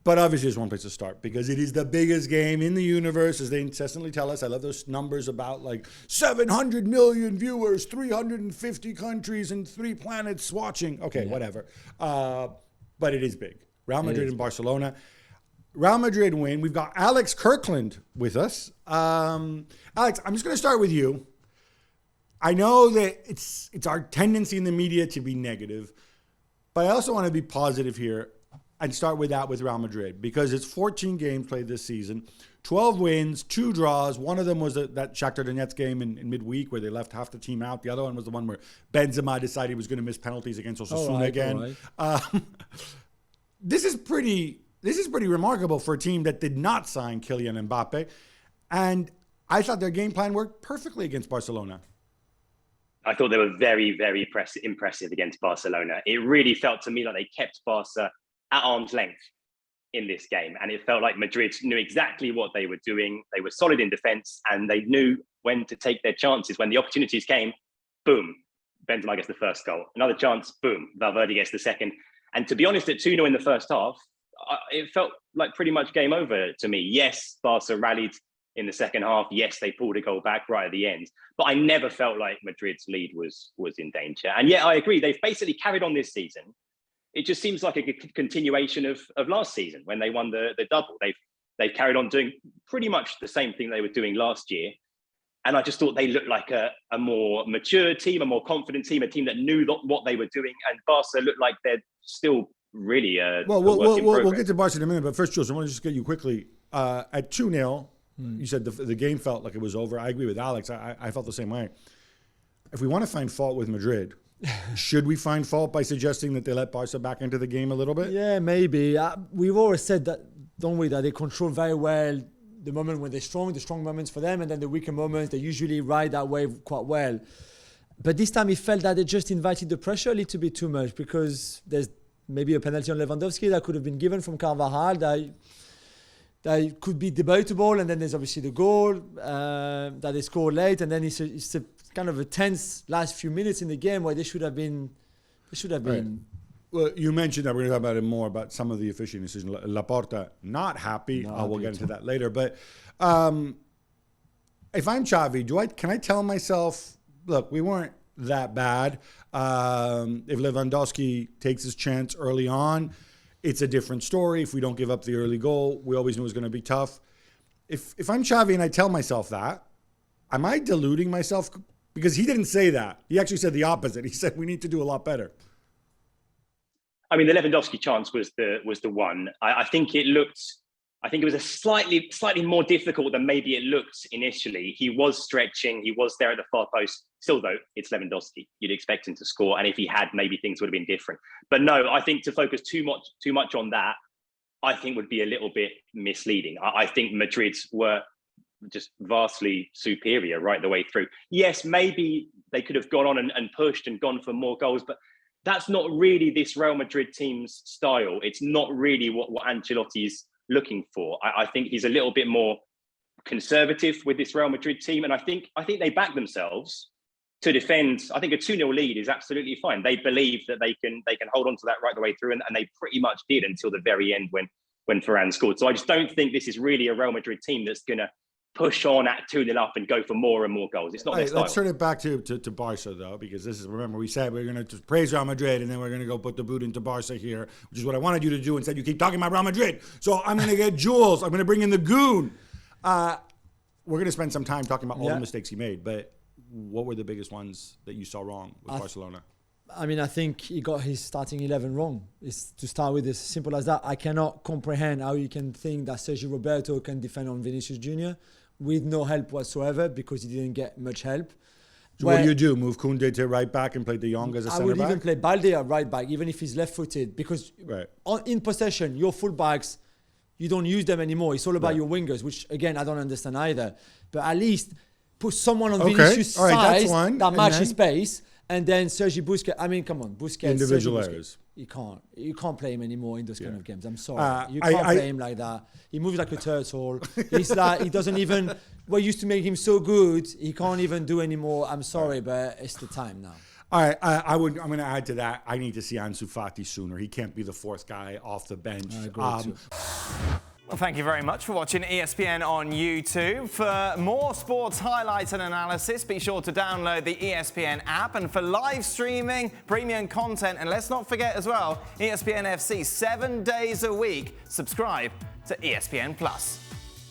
But obviously there's one place to start because it is the biggest game in the universe, as they incessantly tell us. I love those numbers about like 700 million viewers, 350 countries, and 3 planets watching. Okay, whatever. But it is big. Real Madrid and Barcelona. Real Madrid win. We've got Alex Kirkland with us. Alex, I'm just going to start with you. I know that it's our tendency in the media to be negative, but I also want to be positive here and start with that with Real Madrid because it's 14 games played this season, 12 wins, 2 draws. One of them was that Shakhtar Donetsk game in midweek where they left half the team out. The other one was the one where Benzema decided he was going to miss penalties against Osasuna again. This is pretty remarkable for a team that did not sign Kylian Mbappe, and I thought their game plan worked perfectly against Barcelona. I thought they were very, very impressive against Barcelona. It really felt to me like they kept Barca at arm's length in this game. And it felt like Madrid knew exactly what they were doing. They were solid in defense and they knew when to take their chances. When the opportunities came, boom, Benzema gets the first goal. Another chance, boom, Valverde gets the second. And to be honest, at 2-0 in the first half, it felt like pretty much game over to me. Yes, Barca rallied in the second half. Yes, they pulled a goal back right at the end. But I never felt like Madrid's lead was in danger. And yet I agree, they've basically carried on this season. It just seems like a continuation of last season when they won the double. They've carried on doing pretty much the same thing they were doing last year. And I just thought they looked like a more mature team, a more confident team, a team that knew what they were doing. And Barca looked like they're still really we'll get to Barca in a minute. But first, Jules, I want to just get you quickly. At 2-0, you said the game felt like it was over. I agree with Alex. I felt the same way. If we want to find fault with Madrid, should we find fault by suggesting that they let Barca back into the game a little bit? Yeah, maybe. We've always said that, don't we, that they control very well the moment when they're strong, the strong moments for them, and then the weaker moments, they usually ride that wave quite well. But this time it felt that they just invited the pressure a little bit too much because there's maybe a penalty on Lewandowski that could have been given from Carvajal that could be debatable, and then there's obviously the goal that they scored late, and then it's a kind of a tense last few minutes in the game where they should have been. Right. Well, you mentioned that we're going to talk about it more about some of the officiating decisions. Laporta not happy. We'll get into that later. But if I'm Xavi, can I tell myself, look, we weren't that bad. If Lewandowski takes his chance early on, it's a different story. If we don't give up the early goal, we always knew it was going to be tough. If I'm Xavi and I tell myself that, am I deluding myself? Because he didn't say that. He actually said the opposite. He said we need to do a lot better. I mean, the Lewandowski chance was the one. I think it was a slightly more difficult than maybe it looked initially. He was stretching. He was there at the far post. Still, though, it's Lewandowski. You'd expect him to score. And if he had, maybe things would have been different. But no, I think to focus too much on that, I think would be a little bit misleading. I think Madrid were just vastly superior right the way through. Yes, maybe they could have gone on and pushed and gone for more goals, but that's not really this Real Madrid team's style. It's not really what Ancelotti's looking for. I think he's a little bit more conservative with this Real Madrid team, and I think they back themselves to defend. I think a 2-0 lead is absolutely fine. They believe that they can hold on to that right the way through, and they pretty much did until the very end when Ferran scored. So I just don't think this is really a Real Madrid team that's going to push on at 2-0 up and go for more and more goals. It's not their style. Let's turn it back to Barca, though, because this is, remember, we said we're going to praise Real Madrid and then we're going to go put the boot into Barca here, which is what I wanted you to do. Instead, you keep talking about Real Madrid. So I'm going to get Juls. I'm going to bring in the goon. We're going to spend some time talking about all the mistakes he made, but what were the biggest ones that you saw wrong with Barcelona? I mean, I think he got his starting 11 wrong. It's to start with, as simple as that. I cannot comprehend how you can think that Sergio Roberto can defend on Vinicius Jr. with no help whatsoever because he didn't get much help. So what do? Move Koundé to right back and play De Jong as a centre back? I would even play Balde at right back, even if he's left-footed, because in possession, your full-backs, you don't use them anymore. It's all about your wingers, which, again, I don't understand either. But at least put someone on Vinicius' side that matches pace. And then Sergi Busquets, I mean, come on, Busquets. Individual errors. You can't play him anymore in those kind of games. I'm sorry. You can't play him like that. He moves like a turtle. He's like, he doesn't even, what used to make him so good, he can't even do anymore. I'm sorry, but it's the time now. All right, I'm going to add to that. I need to see Ansu Fati sooner. He can't be the fourth guy off the bench. I agree too. Well, thank you very much for watching ESPN on YouTube. For more sports highlights and analysis, be sure to download the ESPN app. And for live streaming, premium content, and let's not forget as well, ESPN FC 7 days a week. Subscribe to ESPN Plus.